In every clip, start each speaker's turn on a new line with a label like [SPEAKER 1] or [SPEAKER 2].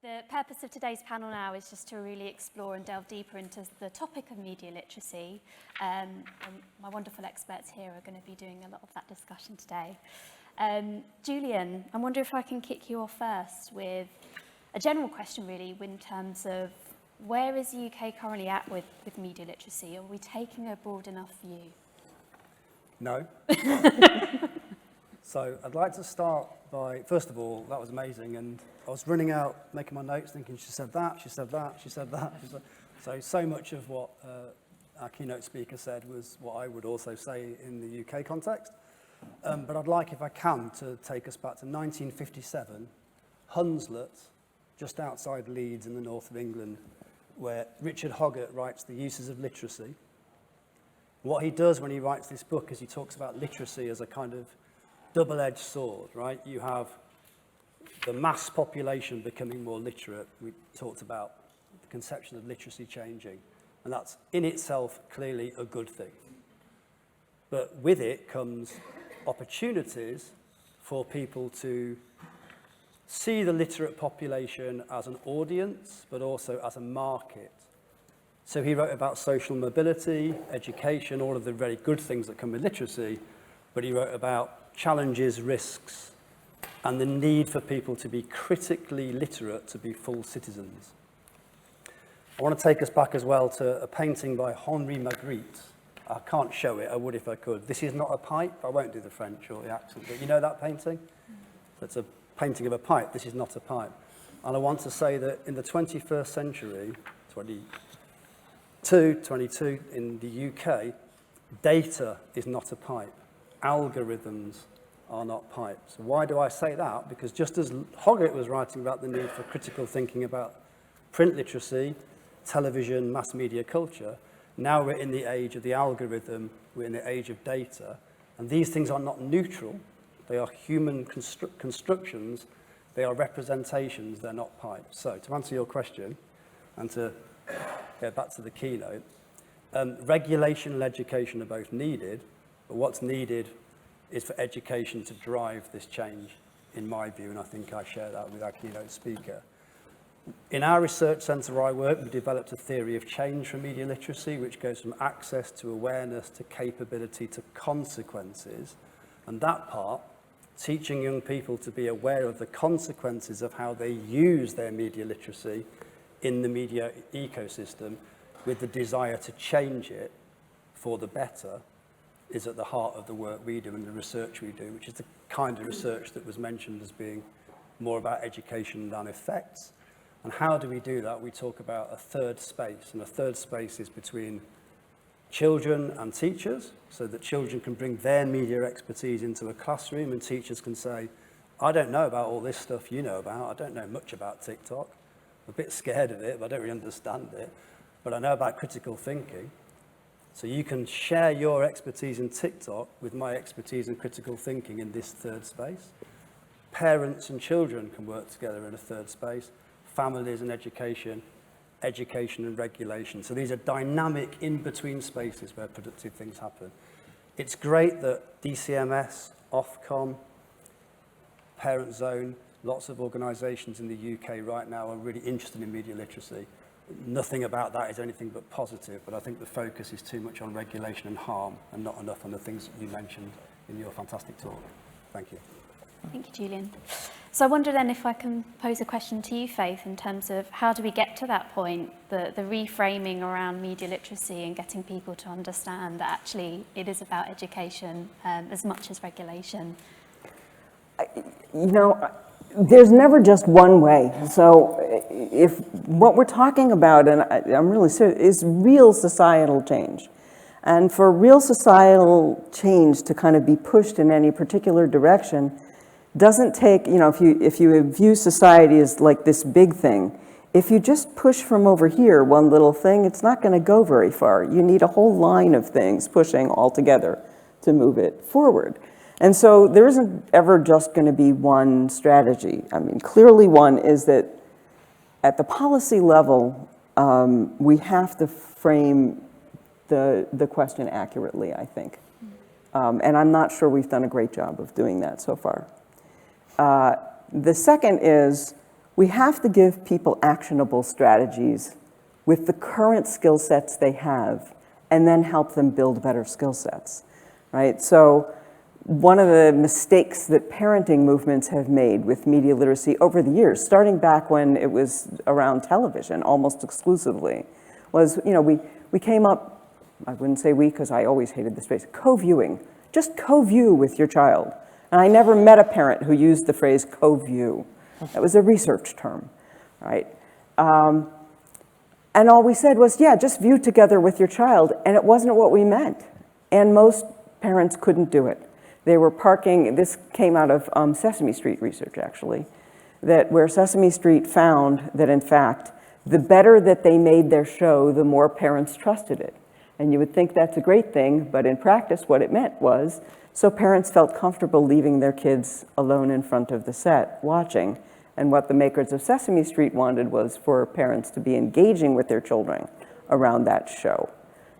[SPEAKER 1] The purpose of today's panel now is just to really explore and delve deeper into the topic of media literacy. And my wonderful experts here are going to be doing a lot of that discussion today. Julian, I wonder if I can kick you off first with a general question really in terms of where is the UK currently at with media literacy? Are we taking a broad enough view?
[SPEAKER 2] No. So I'd like to start by, first of all, that was amazing, and I was running out, making my notes, thinking she said that, she said that, she said that. So much of what our keynote speaker said was what I would also say in the UK context. But I'd like, if I can, to take us back to 1957, Hunslet, just outside Leeds in the north of England, where Richard Hoggart writes The Uses of Literacy. What he does when he writes this book is he talks about literacy as a kind of double-edged sword, right? You have the mass population becoming more literate. We talked about the conception of literacy changing, and that's in itself clearly a good thing. But with it comes opportunities for people to see the literate population as an audience, but also as a market. So he wrote about social mobility, education, all of the very good things that come with literacy, but he wrote about challenges, risks, and the need for people to be critically literate to be full citizens. I want to take us back as well to a painting by Henri Magritte. I can't show it, I would if I could. This is not a pipe. I won't do the French or the accent, but you know that painting? It's a painting of a pipe. This is not a pipe. And I want to say that in the 21st century, 22 in the UK, data is not a pipe. Algorithms are not pipes. Why do I say that? Because just as Hoggart was writing about the need for critical thinking about print literacy, television, mass media culture, now we're in the age of the algorithm, we're in the age of data, and these things are not neutral. They are human constructions, they are representations, they're not pipes. So to answer your question, and to go back to the keynote, regulation and education are both needed, but what's needed is for education to drive this change, in my view, and I think I share that with our keynote speaker. In our research centre where I work, we developed a theory of change for media literacy, which goes from access to awareness to capability to consequences. And that part, teaching young people to be aware of the consequences of how they use their media literacy in the media ecosystem with the desire to change it for the better, is at the heart of the work we do and the research we do, which is the kind of research that was mentioned as being more about education than effects. And how do we do that? We talk about a third space, and a third space is between children and teachers, so that children can bring their media expertise into a classroom and teachers can say, I don't know about all this stuff you know about, I don't know much about TikTok, I'm a bit scared of it, but I don't really understand it, but I know about critical thinking. So you can share your expertise in TikTok with my expertise in critical thinking in this third space. Parents and children can work together in a third space. Families and education, education and regulation. So these are dynamic in-between spaces where productive things happen. It's great that DCMS, Ofcom, Parent Zone, lots of organisations in the UK right now are really interested in media literacy. Nothing about that is anything but positive, but I think the focus is too much on regulation and harm and not enough on the things that you mentioned in your fantastic talk. Thank you.
[SPEAKER 1] Thank you, Julian. So I wonder then if I can pose a question to you, Faith, in terms of how do we get to that point, the reframing around media literacy and getting people to understand that actually it is about education as much as regulation?
[SPEAKER 3] There's never just one way. So if what we're talking about, and I'm really serious, is real societal change. And for real societal change to kind of be pushed in any particular direction doesn't take, if you view society as like this big thing, if you just push from over here one little thing, it's not going to go very far. You need a whole line of things pushing all together to move it forward. And so there isn't ever just going to be one strategy. I mean, clearly one is that at the policy level, we have to frame the question accurately, I think. And I'm not sure we've done a great job of doing that so far. The second is We have to give people actionable strategies with the current skill sets they have, and then help them build better skill sets, right? So one of the mistakes that parenting movements have made with media literacy over the years, starting back when it was around television almost exclusively, was, we came up, I wouldn't say we, because I always hated this phrase, co-viewing. Just co-view with your child. And I never met a parent who used the phrase co-view. That was a research term, right? And all we said was, yeah, just view together with your child, and it wasn't what we meant. And most parents couldn't do it. They were parking, this came out of Sesame Street research, actually, that where Sesame Street found that, in fact, the better that they made their show, the more parents trusted it. And you would think that's a great thing, but in practice, what it meant was, so parents felt comfortable leaving their kids alone in front of the set, watching. And what the makers of Sesame Street wanted was for parents to be engaging with their children around that show,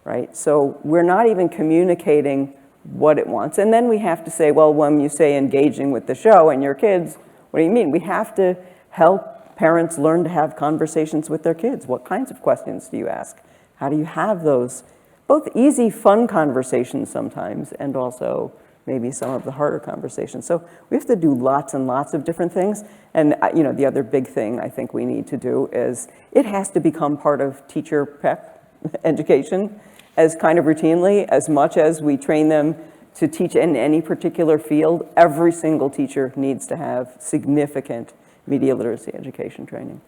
[SPEAKER 3] right? So we're not even communicating what it wants. And then we have to say, well, when you say engaging with the show and your kids, what do you mean? We have to help parents learn to have conversations with their kids. What kinds of questions do you ask? How do you have those both easy, fun conversations sometimes, and also maybe some of the harder conversations. So we have to do lots and lots of different things. And the other big thing I think we need to do is it has to become part of teacher prep education as kind of routinely, as much as we train them to teach in any particular field. Every single teacher needs to have significant media literacy education training.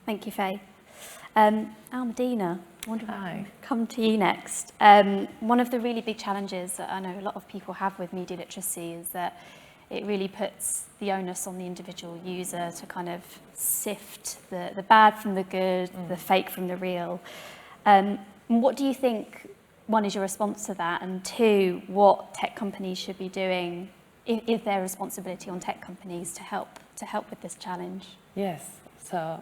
[SPEAKER 1] Thank you, Faye. Almudena, I wonder if I can come to you next. One of the really big challenges that I know a lot of people have with media literacy is that it really puts the onus on the individual user to kind of sift the bad from the good, the fake from the real. What do you think, one, is your response to that, and two, what tech companies should be doing, is there responsibility on tech companies to help with this challenge?
[SPEAKER 4] Yes, so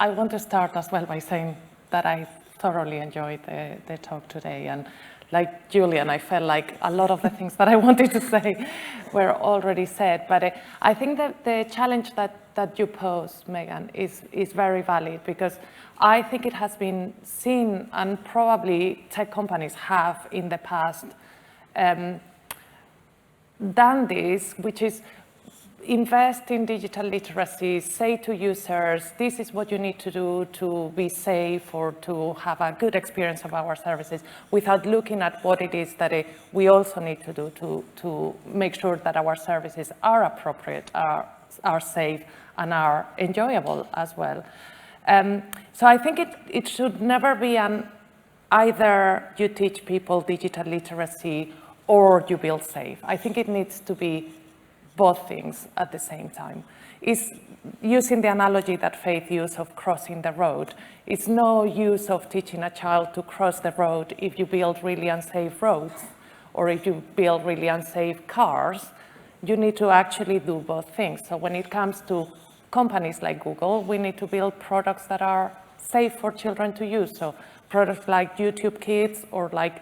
[SPEAKER 4] I want to start as well by saying that I thoroughly enjoyed the talk today, and like Julian, I felt like a lot of the things that I wanted to say were already said, but I think that the challenge that you posed, Megan, is very valid, because I think it has been seen, and probably tech companies have in the past done this, which is invest in digital literacy, say to users, this is what you need to do to be safe or to have a good experience of our services, without looking at what it is that we also need to do to make sure that our services are appropriate, are safe, and are enjoyable as well. So I think it should never be either you teach people digital literacy or you build safe. I think it needs to be both things at the same time. Is using the analogy that Faith used of crossing the road. It's no use of teaching a child to cross the road if you build really unsafe roads or if you build really unsafe cars. You need to actually do both things. So when it comes to companies like Google, we need to build products that are safe for children to use. So products like YouTube Kids or like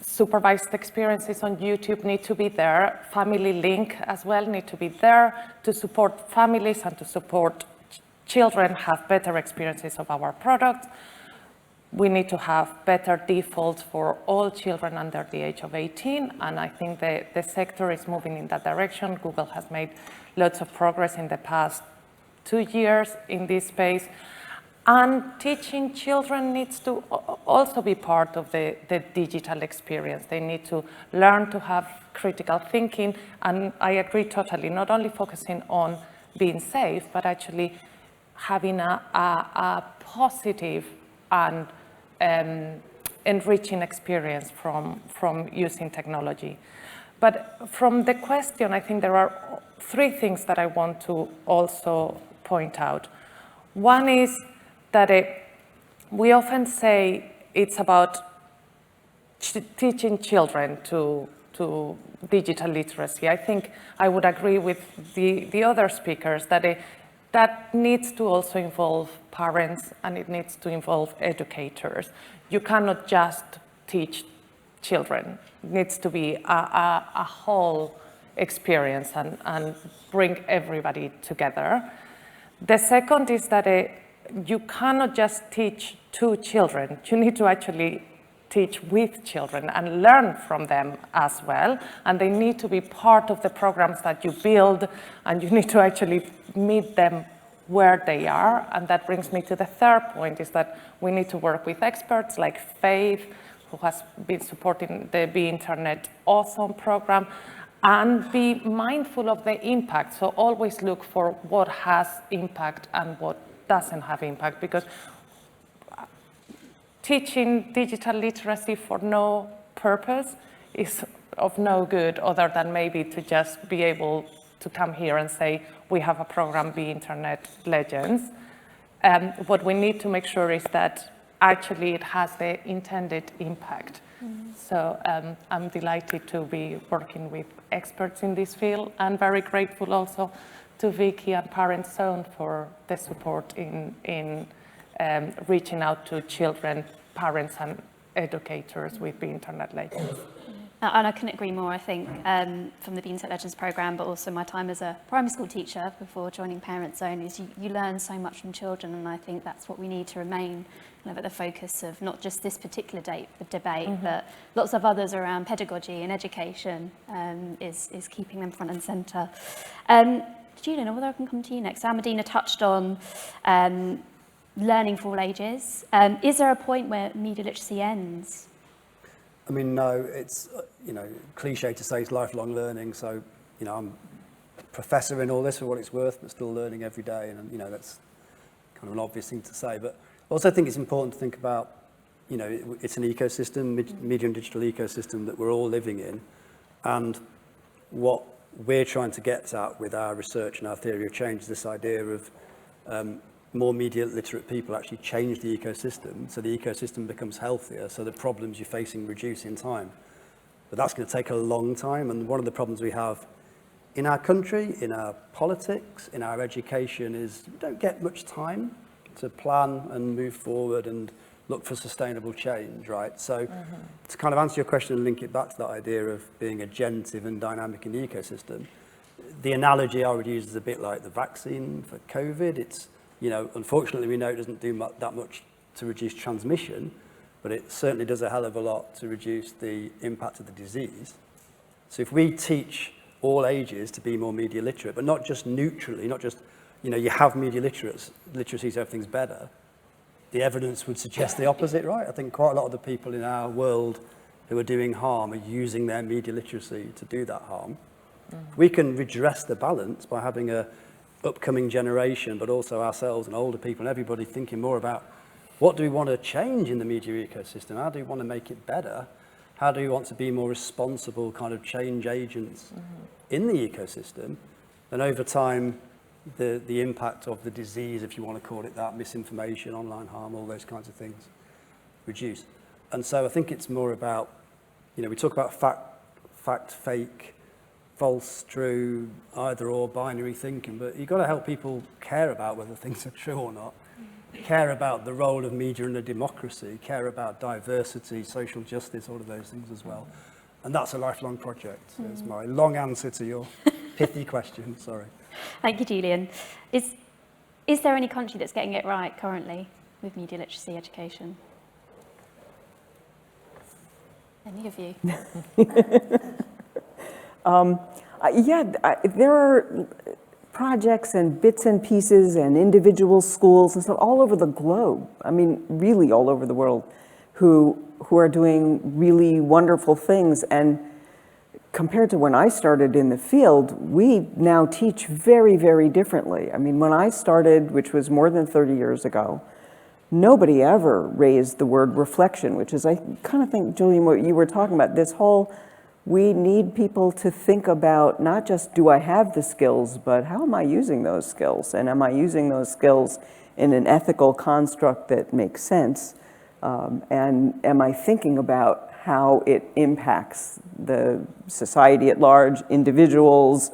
[SPEAKER 4] supervised experiences on YouTube need to be there. Family Link as well need to be there to support families and to support children have better experiences of our products. We need to have better defaults for all children under the age of 18, and I think the sector is moving in that direction. Google has made lots of progress in the past 2 years in this space. And teaching children needs to also be part of the digital experience. They need to learn to have critical thinking, and I agree totally, not only focusing on being safe, but actually having a positive and enriching experience from using technology. But from the question, I think there are 3 things that I want to also point out. One is that we often say it's about teaching children to digital literacy. I think I would agree with the other speakers that that needs to also involve parents and it needs to involve educators. You cannot just teach children. It needs to be a whole experience and bring everybody together. The second is that you cannot just teach to children. You need to actually teach with children and learn from them as well. And they need to be part of the programs that you build, and you need to actually meet them where they are. And that brings me to the third point, is that we need to work with experts like Faith, who has been supporting the Be Internet Awesome program, and be mindful of the impact. So always look for what has impact and what doesn't have impact, because teaching digital literacy for no purpose is of no good, other than maybe to just be able to come here and say, we have a program, Be Internet Legends. What we need to make sure is that actually it has the intended impact. So I'm delighted to be working with experts in this field, and very grateful also to Vicky and Parent Zone for the support in reaching out to children, parents and educators with the Internet Legends.
[SPEAKER 1] And I couldn't agree more, I think, from the Be Internet Legends programme, but also my time as a primary school teacher before joining Parent Zone, is you learn so much from children, and I think that's what we need to remain kind of at the focus of not just this particular debate, but lots of others around pedagogy and education, is keeping them front and centre. Julian, whether I can come to you next. Almudena touched on learning for all ages. Is there a point where media literacy ends?
[SPEAKER 2] I mean, no, it's, cliche to say it's lifelong learning. So, I'm a professor in all this for what it's worth, but still learning every day. And, that's kind of an obvious thing to say. But I also think it's important to think about, it's an ecosystem, media and digital ecosystem that we're all living in. And what we're trying to get at with our research and our theory of change is this idea of more media literate people actually change the ecosystem, so the ecosystem becomes healthier, so the problems you're facing reduce in time. But that's going to take a long time, and one of the problems we have in our country, in our politics, in our education, is we don't get much time to plan and move forward and look for sustainable change, right? So to kind of answer your question and link it back to that idea of being agentive and dynamic in the ecosystem, the analogy I would use is a bit like the vaccine for COVID. It's, unfortunately, we know it doesn't do that much to reduce transmission, but it certainly does a hell of a lot to reduce the impact of the disease. So if we teach all ages to be more media literate, but not just neutrally, not just, you have media literacy, so everything's better, the evidence would suggest the opposite, right? I think quite a lot of the people in our world who are doing harm are using their media literacy to do that harm. We can redress the balance by having a upcoming generation, but also ourselves and older people and everybody thinking more about what do we want to change in the media ecosystem? How do we want to make it better? How do we want to be more responsible kind of change agents in the ecosystem? And over time, the impact of the disease, if you want to call it that, misinformation, online harm, all those kinds of things reduce. And so I think it's more about, we talk about fact, fake, false, true, either or, binary thinking, but you've got to help people care about whether things are true or not, care about the role of media in a democracy, care about diversity, social justice, all of those things as well. And that's a lifelong project. So it's my long answer to your pithy question, sorry.
[SPEAKER 1] Thank you, Julian. Is there any country that's getting it right currently with media literacy education? Any of you?
[SPEAKER 3] There are projects and bits and pieces and individual schools and stuff all over the globe. I mean, really all over the world, who are doing really wonderful things. And compared to when I started in the field, we now teach very, very differently. I mean, when I started, which was more than 30 years ago, nobody ever raised the word reflection, which is, I kind of think, Julian, what you were talking about, this whole, we need people to think about not just do I have the skills, but how am I using those skills? And am I using those skills in an ethical construct that makes sense? And am I thinking about how it impacts the society at large, individuals,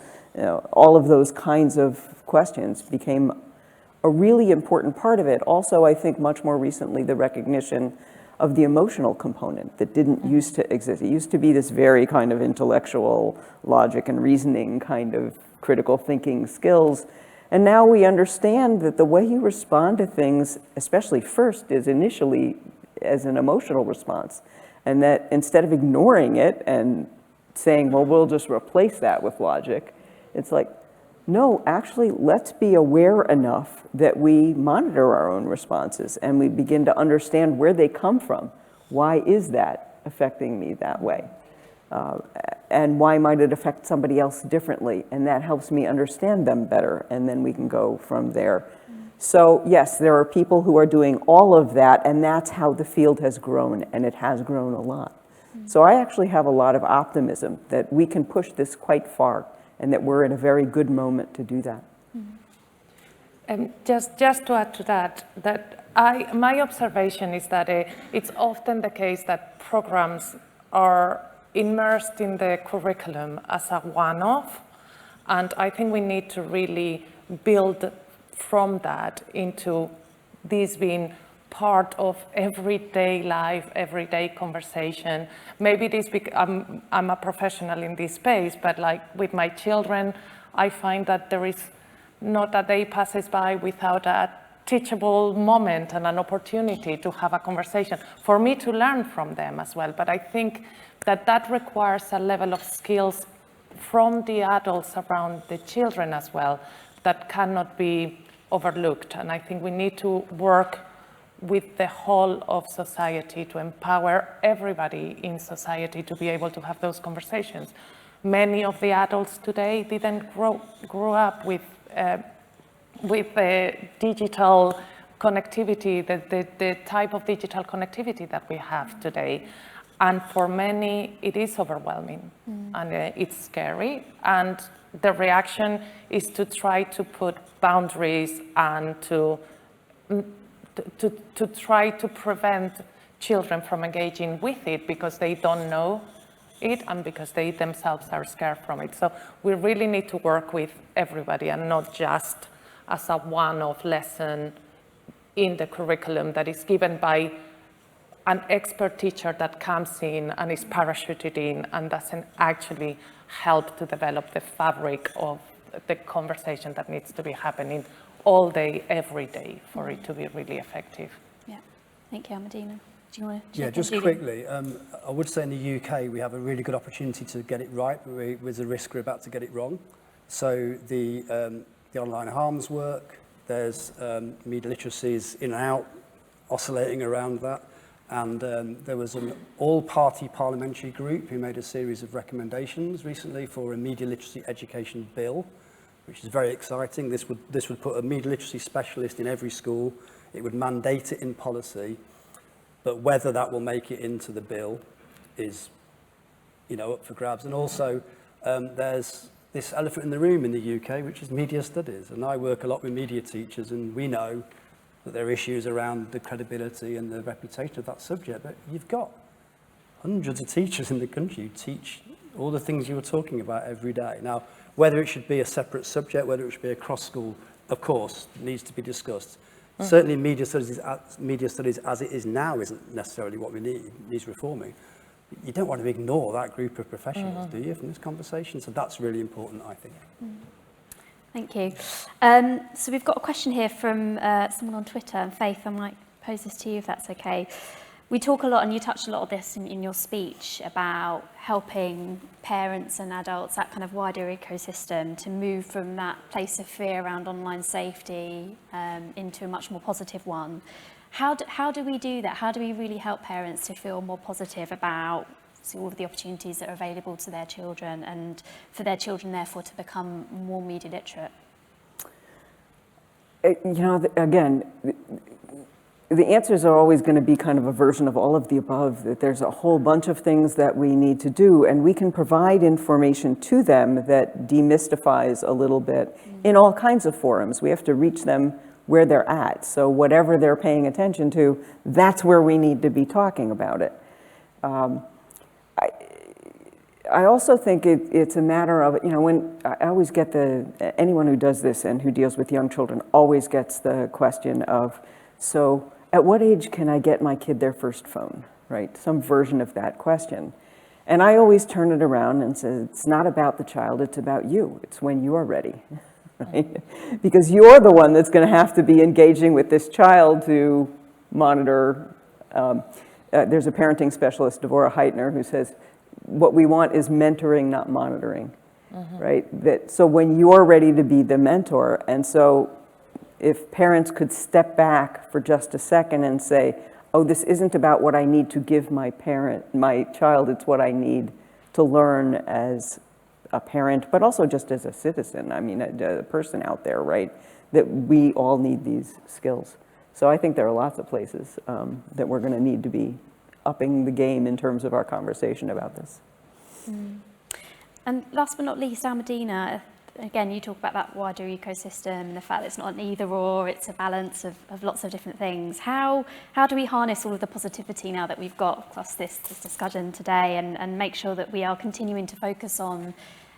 [SPEAKER 3] all of those kinds of questions became a really important part of it. Also, I think much more recently, the recognition of the emotional component that didn't used to exist. It used to be this very kind of intellectual logic and reasoning kind of critical thinking skills. And now we understand that the way you respond to things, especially first, is initially as an emotional response. And that instead of ignoring it and saying, well, we'll just replace that with logic, it's like, no, actually, let's be aware enough that we monitor our own responses and we begin to understand where they come from. Why is that affecting me that way? And why might it affect somebody else differently? And that helps me understand them better, and then we can go from there. So yes, there are people who are doing all of that, and that's how the field has grown, and it has grown a lot. So I actually have a lot of optimism that we can push this quite far, and that we're in a very good moment to do that.
[SPEAKER 4] And just to add to that, my observation is that it's often the case that programs are immersed in the curriculum as a one-off, and I think we need to really build from that into this being part of everyday life, everyday conversation. Maybe this, I'm a professional in this space, but like with my children, I find that there is not a day passes by without a teachable moment and an opportunity to have a conversation, for me to learn from them as well. But I think that requires a level of skills from the adults around the children as well that cannot be overlooked. And I think we need to work with the whole of society to empower everybody in society to be able to have those conversations. Many of the adults today didn't grow up with the digital connectivity, the type of digital connectivity that we have today. And for many, it is overwhelming and it's scary. And the reaction is to try to put boundaries and to try to prevent children from engaging with it because they don't know it and because they themselves are scared from it. So we really need to work with everybody and not just as a one-off lesson in the curriculum that is given by an expert teacher that comes in and is parachuted in and doesn't actually help to develop the fabric of the conversation that needs to be happening all day, every day for it to be really effective.
[SPEAKER 1] Yeah, thank you, Almudena. Do you want to?
[SPEAKER 2] Yeah, just quickly, I would say in the UK we have a really good opportunity to get it right, but there's a risk we're about to get it wrong. So the online harms work, there's media literacies in and out, oscillating around that. And there was an all-party parliamentary group who made a series of recommendations recently for a media literacy education bill, which is very exciting. This would put a media literacy specialist in every school. It would mandate it in policy, but whether that will make it into the bill is, up for grabs. And also, there's this elephant in the room in the UK, which is media studies. And I work a lot with media teachers, and we know that there are issues around the credibility and the reputation of that subject, but you've got hundreds of teachers in the country who teach all the things you were talking about every day. Now, whether it should be a separate subject, whether it should be a cross-school, of course, needs to be discussed. Certainly media studies as it is now isn't necessarily what we need. It needs reforming. You don't want to ignore that group of professionals, do you, from this conversation? So that's really important, I think.
[SPEAKER 1] Thank you. So we've got a question here from someone on Twitter, and Faith, I might pose this to you if that's okay. We talk a lot, and you touched a lot of this in your speech, about helping parents and adults, that kind of wider ecosystem, to move from that place of fear around online safety into a much more positive one. How do we do that? How do we really help parents to feel more positive about all of the opportunities that are available to their children, and for their children, therefore, to become more media literate?
[SPEAKER 3] Again, the answers are always going to be kind of a version of all of the above, that there's a whole bunch of things that we need to do, and we can provide information to them that demystifies a little bit in all kinds of forums. We have to reach them where they're at. So whatever they're paying attention to, that's where we need to be talking about it. I also think it's a matter of, when I always get anyone who does this and who deals with young children always gets the question of, so at what age can I get my kid their first phone, right? Some version of that question. And I always turn it around and say, it's not about the child, it's about you. It's when you're ready, right? Because you're the one that's going to have to be engaging with this child to monitor. There's a parenting specialist, Devorah Heitner, who says, what we want is mentoring, not monitoring, right? So when you're ready to be the mentor, and so if parents could step back for just a second and say, oh, this isn't about what I need to give my child, it's what I need to learn as a parent, but also just as a citizen, I mean, a person out there, right? That we all need these skills. So I think there are lots of places that we're going to need to be upping the game in terms of our conversation about this.
[SPEAKER 1] And last but not least, Almudena, again, you talk about that wider ecosystem and the fact that it's not an either or, it's a balance of lots of different things. How do we harness all of the positivity now that we've got across this discussion today and make sure that we are continuing to focus on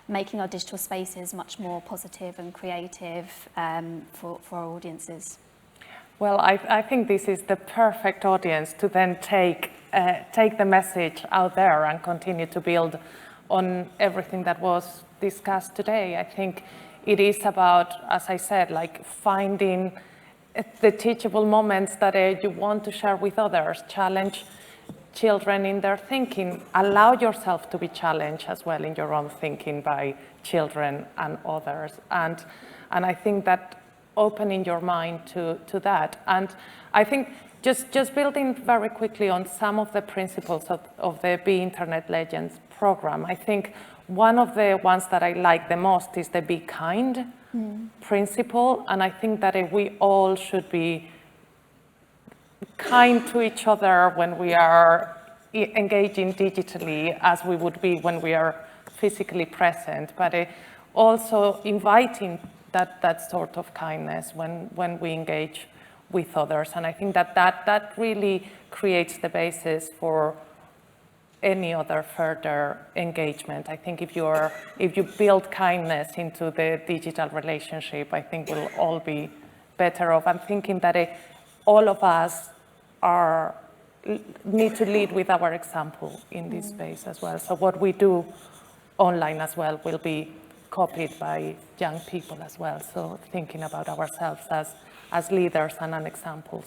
[SPEAKER 1] making our digital spaces much more positive and creative for our audiences?
[SPEAKER 4] Well, I think this is the perfect audience to then take the message out there and continue to build on everything that was discussed today. I think it is about, as I said, like finding the teachable moments that you want to share with others, challenge children in their thinking, allow yourself to be challenged as well in your own thinking by children and others. And I think that opening your mind to that. And I think just building very quickly on some of the principles of the Be Internet Legends program, I think one of the ones that I like the most is the be kind principle. And I think that we all should be kind to each other when we are engaging digitally as we would be when we are physically present, but also inviting that sort of kindness when we engage with others. And I think that really creates the basis for any other further engagement. I think if you build kindness into the digital relationship, I think we'll all be better off. I'm thinking that all of us need to lead with our example in this space as well. So what we do online as well will be copied by young people as well. So thinking about ourselves as leaders and examples.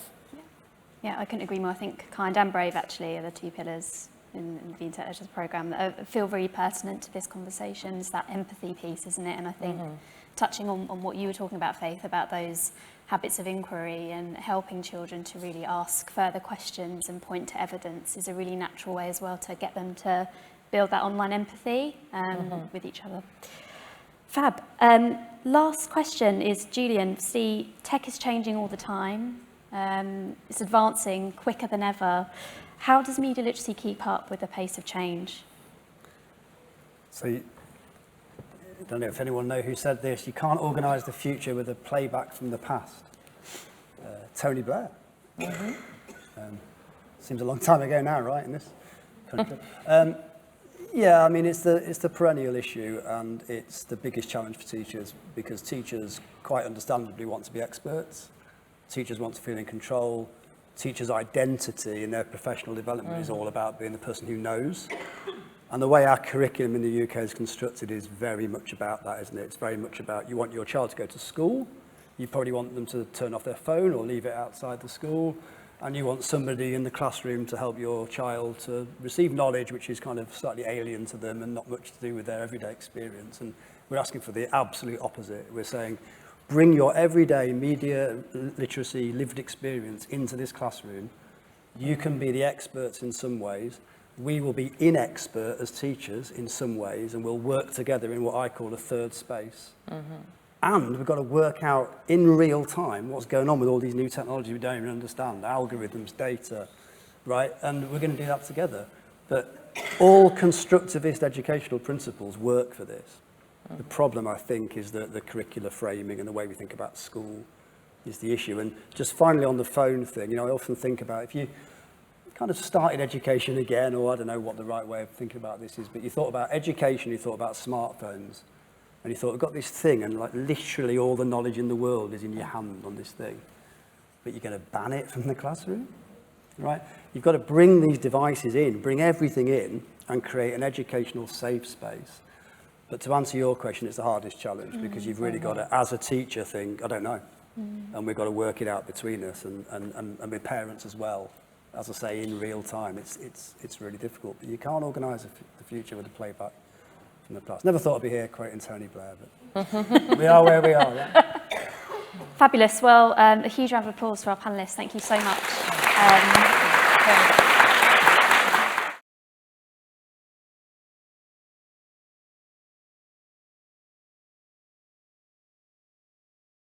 [SPEAKER 1] Yeah, I couldn't agree more. I think kind and brave actually are the two pillars in the Internet Legends program that feel very pertinent to this conversation. It's that empathy piece, isn't it? And I think touching on what you were talking about, Faith, about those habits of inquiry and helping children to really ask further questions and point to evidence is a really natural way as well to get them to build that online empathy with each other. Fab. Last question is, Julian, see, tech is changing all the time. It's advancing quicker than ever. How does media literacy keep up with the pace of change?
[SPEAKER 2] So, I don't know if anyone knows who said this, you can't organise the future with a playback from the past. Tony Blair. Seems a long time ago now, right, in this country. Yeah, I mean, it's the perennial issue, and it's the biggest challenge for teachers, because teachers quite understandably want to be experts. Teachers want to feel in control. Teachers' identity in their professional development is all about being the person who knows. And the way our curriculum in the UK is constructed is very much about that, isn't it? It's very much about, you want your child to go to school, you probably want them to turn off their phone or leave it outside the school, and you want somebody in the classroom to help your child to receive knowledge which is kind of slightly alien to them and not much to do with their everyday experience. And we're asking for the absolute opposite. We're saying, bring your everyday media literacy lived experience into this classroom. You can be the experts in some ways. We will be inexpert as teachers in some ways, and we'll work together in what I call a third space. And we've got to work out in real time what's going on with all these new technologies we don't even understand, algorithms, data, right? And we're going to do that together. But all constructivist educational principles work for this. The problem, I think, is that the curricular framing and the way we think about school is the issue. And just finally on the phone thing, I often think about if you kind of started education again, or I don't know what the right way of thinking about this is, but you thought about education, you thought about smartphones, and you thought, I've got this thing, and like literally all the knowledge in the world is in your hand on this thing. but you're going to ban it from the classroom, right? You've got to bring these devices in, bring everything in, and create an educational safe space. But to answer your question, it's the hardest challenge because you've really got to, as a teacher, think, I don't know. And we've got to work it out between us and with parents as well. As I say, in real time, it's really difficult. But you can't organise the future with a playback from the past. Never thought I'd be here quoting Tony Blair, but we are where we are, right?
[SPEAKER 1] Fabulous. Well, a huge round of applause for our panellists. Thank you so much.